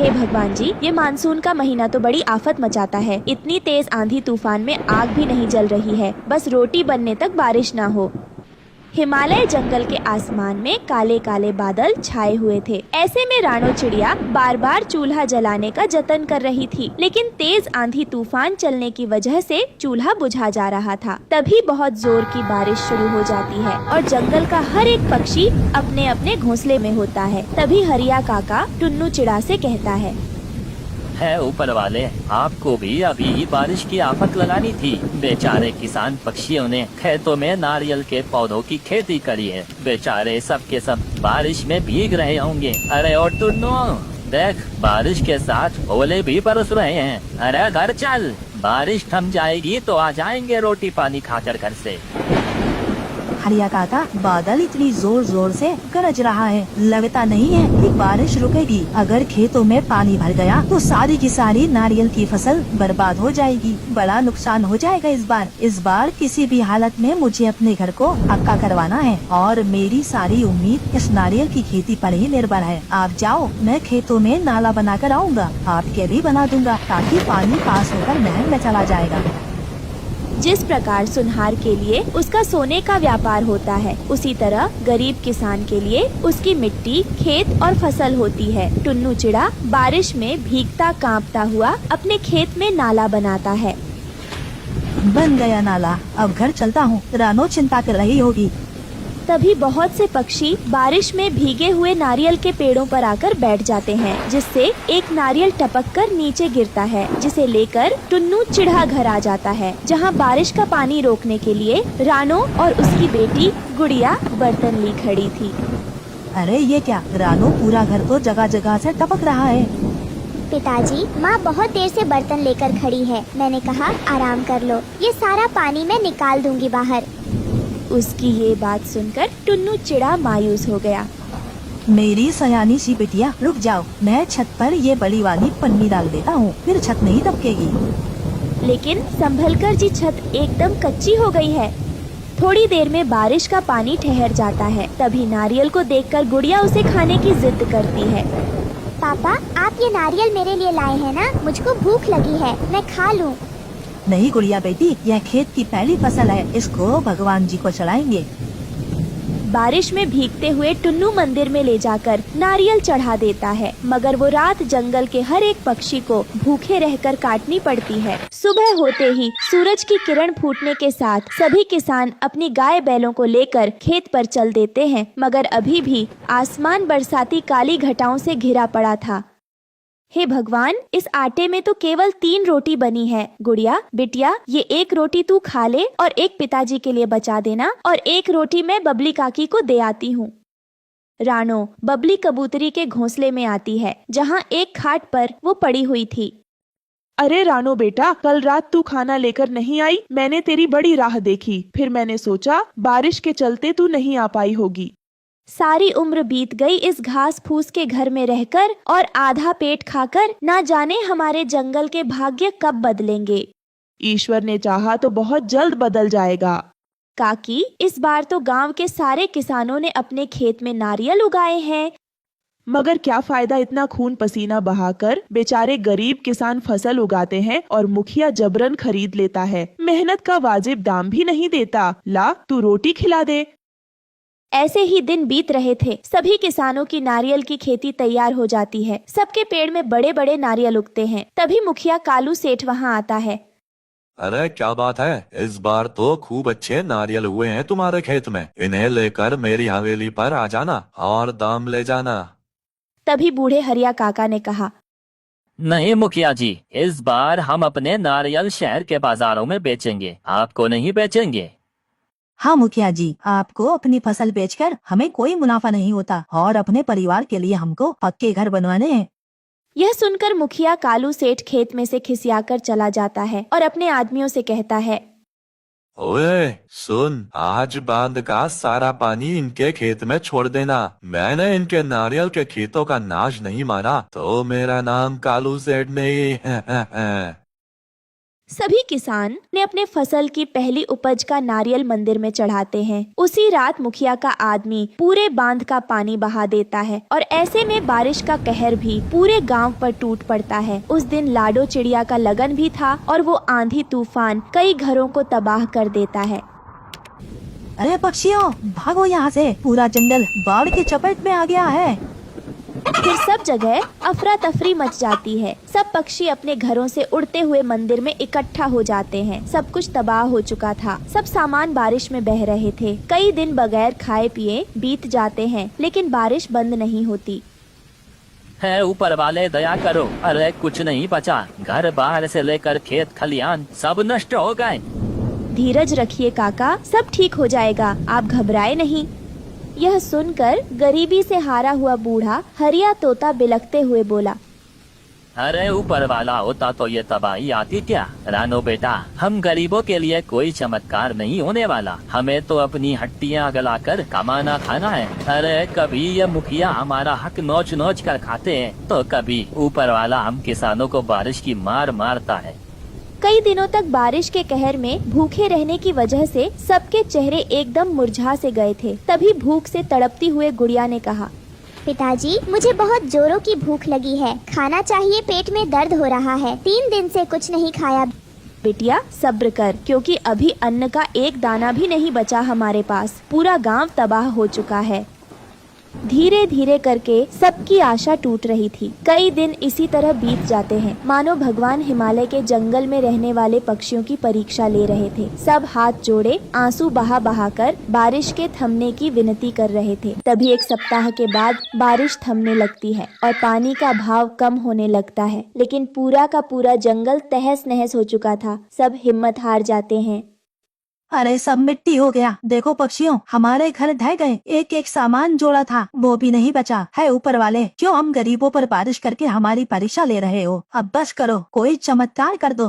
हे भगवान जी, ये मानसून का महीना तो बड़ी आफत मचाता है। इतनी तेज आंधी तूफान में आग भी नहीं जल रही है, बस रोटी बनने तक बारिश ना हो। हिमालय जंगल के आसमान में काले काले बादल छाए हुए थे। ऐसे में रानो चिड़िया बार बार चूल्हा जलाने का जतन कर रही थी, लेकिन तेज आंधी तूफान चलने की वजह से चूल्हा बुझा जा रहा था। तभी बहुत जोर की बारिश शुरू हो जाती है और जंगल का हर एक पक्षी अपने अपने घोंसले में होता है। तभी हरिया काका टुन्नू चिड़ा से कहता है ऊपर वाले, आपको भी अभी बारिश की आफत लगानी थी। बेचारे किसान पक्षियों ने खेतों में नारियल के पौधों की खेती करी है। बेचारे सब के सब बारिश में भीग रहे होंगे। अरे और टुन्नू देख, बारिश के साथ ओले भी बरस रहे हैं। अरे घर चल, बारिश थम जाएगी तो आ जाएंगे रोटी पानी खाकर घर से। हरिया काका, बादल इतनी जोर जोर से गरज रहा है, लगता नहीं है कि बारिश रुकेगी। अगर खेतों में पानी भर गया तो सारी की सारी नारियल की फसल बर्बाद हो जाएगी। बड़ा नुकसान हो जाएगा इस बार किसी भी हालत में मुझे अपने घर को पक्का करवाना है और मेरी सारी उम्मीद इस नारियल की खेती पर ही निर्भर है। आप जाओ, मैं खेतों में नाला बना कर आऊँगा, आपके भी बना दूंगा ताकि पानी पास होकर नहर में चला जाएगा। जिस प्रकार सुनहार के लिए उसका सोने का व्यापार होता है, उसी तरह गरीब किसान के लिए उसकी मिट्टी, खेत और फसल होती है। टुन्नू चिड़ा बारिश में भीगता कांपता हुआ अपने खेत में नाला बनाता है। बन गया नाला, अब घर चलता हूँ। रानो चिंता कर रही होगी। तभी बहुत से पक्षी बारिश में भीगे हुए नारियल के पेड़ों पर आकर बैठ जाते हैं, जिससे एक नारियल टपक कर नीचे गिरता है, जिसे लेकर टुन्नू चिड़ा घर आ जाता है, जहां बारिश का पानी रोकने के लिए रानो और उसकी बेटी गुड़िया बर्तन ली खड़ी थी। अरे ये क्या, रानो पूरा घर तो जगह जगह से टपक रहा है। पिताजी, माँ बहुत देर से बर्तन लेकर खड़ी है। मैंने कहा आराम कर लो, ये सारा पानी मैं निकाल दूंगी बाहर। उसकी ये बात सुनकर टुन्नू चिड़ा मायूस हो गया। मेरी सयानी सी बिटिया, रुक जाओ, मैं छत पर ये बड़ी वाली पन्नी डाल देता हूँ, फिर छत नहीं दबकेगी। लेकिन संभलकर जी छत एकदम कच्ची हो गई है। थोड़ी देर में बारिश का पानी ठहर जाता है। तभी नारियल को देखकर गुड़िया उसे खाने की जिद करती है। पापा, आप ये नारियल मेरे लिए लाए हैं ना? मुझको भूख लगी है, मैं खा लूँ। नहीं गुड़िया बेटी, यह खेत की पहली फसल है, इसको भगवान जी को चढ़ाएंगे। बारिश में भीगते हुए टुन्नू मंदिर में ले जाकर नारियल चढ़ा देता है, मगर वो रात जंगल के हर एक पक्षी को भूखे रहकर काटनी पड़ती है। सुबह होते ही सूरज की किरण फूटने के साथ सभी किसान अपनी गाय बैलों को लेकर खेत पर चल देते हैं, मगर अभी भी आसमान बरसाती काली घटाओं से घिरा पड़ा था। हे भगवान, इस आटे में तो केवल 3 रोटी बनी है। गुड़िया बिटिया, ये एक रोटी तू खा ले और एक पिताजी के लिए बचा देना, और एक रोटी मैं बबली काकी को दे आती हूँ। रानो बबली कबूतरी के घोंसले में आती है, जहाँ एक खाट पर वो पड़ी हुई थी। अरे रानो बेटा, कल रात तू खाना लेकर नहीं आई, मैंने तेरी बड़ी राह देखी। फिर मैंने सोचा बारिश के चलते तू नहीं आ पाई होगी। सारी उम्र बीत गई इस घास फूस के घर में रहकर और आधा पेट खाकर, ना जाने हमारे जंगल के भाग्य कब बदलेंगे। ईश्वर ने चाहा तो बहुत जल्द बदल जाएगा। काकी, इस बार तो गांव के सारे किसानों ने अपने खेत में नारियल उगाए हैं। मगर क्या फायदा इतना खून पसीना बहाकर? बेचारे गरीब किसान फसल उगाते हैं और मुखिया जबरन खरीद लेता है। मेहनत का वाजिब दाम भी नहीं देता। ला, तू रोटी खिला दे। ऐसे ही दिन बीत रहे थे। सभी किसानों की नारियल की खेती तैयार हो जाती है। सबके पेड़ में बड़े बड़े नारियल उगते हैं। तभी मुखिया कालू सेठ वहाँ आता है। अरे क्या बात है, इस बार तो खूब अच्छे नारियल हुए हैं तुम्हारे खेत में। इन्हें लेकर मेरी हवेली पर आ जाना और दाम ले जाना। तभी बूढ़े हरिया काका ने कहा, नहीं मुखिया जी, इस बार हम अपने नारियल शहर के बाजारों में बेचेंगे, आपको नहीं बेचेंगे। हाँ मुखिया जी, आपको अपनी फसल बेचकर हमें कोई मुनाफा नहीं होता और अपने परिवार के लिए हमको पक्के घर बनवाने हैं। यह सुनकर मुखिया कालू सेठ खेत में से खिसियाकर चला जाता है और अपने आदमियों से कहता है, ओए सुन, आज बांध का सारा पानी इनके खेत में छोड़ देना। मैंने इनके नारियल के खेतों का नाश नहीं मारा तो मेरा नाम कालू सेठ नहीं है। सभी किसान ने अपने फसल की पहली उपज का नारियल मंदिर में चढ़ाते हैं। उसी रात मुखिया का आदमी पूरे बांध का पानी बहा देता है और ऐसे में बारिश का कहर भी पूरे गांव पर टूट पड़ता है। उस दिन लाडो चिड़िया का लगन भी था और वो आंधी तूफान कई घरों को तबाह कर देता है। अरे पक्षियों, भागो यहाँ से, पूरा जंगल बाढ़ की चपेट में आ गया है। फिर सब जगह अफरा तफरी मच जाती है। सब पक्षी अपने घरों से उड़ते हुए मंदिर में इकट्ठा हो जाते हैं। सब कुछ तबाह हो चुका था। सब सामान बारिश में बह रहे थे। कई दिन बगैर खाए पिए बीत जाते हैं, लेकिन बारिश बंद नहीं होती। है ऊपर वाले दया करो, अरे कुछ नहीं बचा, घर बाहर से लेकर खेत खलियान सब नष्ट हो गए। धीरज रखिए काका, सब ठीक हो जाएगा, आप घबराए नहीं। यह सुनकर गरीबी से हारा हुआ बूढ़ा हरिया तोता बिलखते हुए बोला, अरे ऊपर वाला होता तो ये तबाही आती क्या। रानो बेटा, हम गरीबों के लिए कोई चमत्कार नहीं होने वाला, हमें तो अपनी हड्डियां गलाकर कमाना खाना है। अरे कभी ये मुखिया हमारा हक नोच नोच कर खाते हैं, तो कभी ऊपर वाला हम किसानों को बारिश की मार मारता है। कई दिनों तक बारिश के कहर में भूखे रहने की वजह से सबके चेहरे एकदम मुरझा से गए थे। तभी भूख से तड़पती हुए गुड़िया ने कहा, पिताजी, मुझे बहुत जोरों की भूख लगी है, खाना चाहिए, पेट में दर्द हो रहा है, 3 दिन से कुछ नहीं खाया। बेटिया सब्र कर, क्योंकि अभी अन्न का एक दाना भी नहीं बचा हमारे पास। पूरा गांव तबाह हो चुका है। धीरे धीरे करके सबकी आशा टूट रही थी। कई दिन इसी तरह बीत जाते हैं, मानो भगवान हिमालय के जंगल में रहने वाले पक्षियों की परीक्षा ले रहे थे। सब हाथ जोड़े आंसू बहा बहा कर बारिश के थमने की विनती कर रहे थे। तभी 1 सप्ताह के बाद बारिश थमने लगती है और पानी का भाव कम होने लगता है। लेकिन पूरा का पूरा जंगल तहस नहस हो चुका था। सब हिम्मत हार जाते हैं। अरे सब मिट्टी हो गया। देखो पक्षियों, हमारे घर ढह गए। एक एक सामान जोड़ा था वो भी नहीं बचा है। ऊपर वाले, क्यों हम गरीबों पर बारिश करके हमारी परीक्षा ले रहे हो? अब बस करो, कोई चमत्कार कर दो।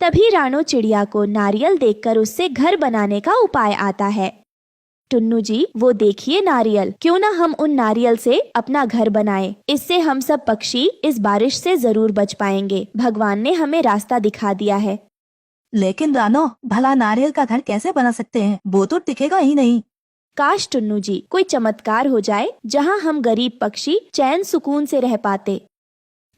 तभी रानो चिड़िया को नारियल देखकर उससे घर बनाने का उपाय आता है। टुन्नू जी, वो देखिए नारियल, क्यों ना हम उन नारियल से अपना घर बनाएं। इससे हम सब पक्षी इस बारिश से जरूर बच पाएंगे। भगवान ने हमें रास्ता दिखा दिया है। लेकिन रानो, भला नारियल का घर कैसे बना सकते हैं? वो तो टिकेगा ही नहीं। काश टुन्नू जी, कोई चमत्कार हो जाए जहां हम गरीब पक्षी चैन सुकून से रह पाते।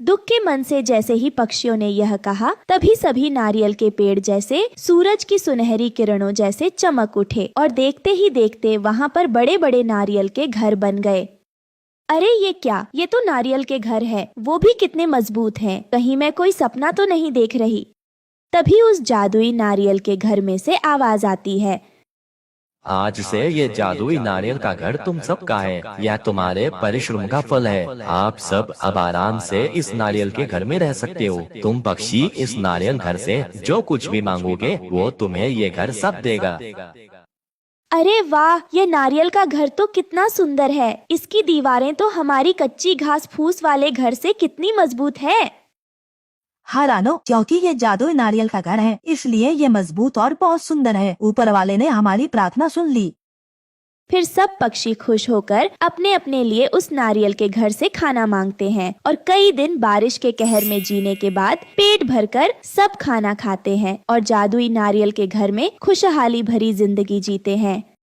दुख के मन से जैसे ही पक्षियों ने यह कहा, तभी सभी नारियल के पेड़ जैसे सूरज की सुनहरी किरणों जैसे चमक उठे और देखते ही देखते वहां पर बड़े बड़े नारियल के घर बन गए। अरे ये क्या, ये तो नारियल के घर है, वो भी कितने मजबूत हैं। कहीं मैं कोई सपना तो नहीं देख रही। तभी उस जादुई नारियल के घर में से आवाज आती है, आज से ये जादुई नारियल का घर तुम सब का है। यह तुम्हारे परिश्रम का फल है। आप सब अब आराम से इस नारियल के घर में रह सकते हो। तुम पक्षी इस नारियल घर से जो कुछ भी मांगोगे वो तुम्हें ये घर सब देगा। अरे वाह, ये नारियल का घर तो कितना सुंदर है। इसकी दीवारें तो हमारी कच्ची घास फूस वाले घर से कितनी मजबूत है। हाँ रानो, क्योंकि ये जादुई नारियल का घर है, इसलिए ये मजबूत और बहुत सुंदर है। ऊपर वाले ने हमारी प्रार्थना सुन ली। फिर सब पक्षी खुश होकर अपने अपने लिए उस नारियल के घर से खाना मांगते हैं और कई दिन बारिश के कहर में जीने के बाद पेट भरकर सब खाना खाते हैं और जादुई नारियल के घर में खुशहाली भरी जिंदगी जीते हैं।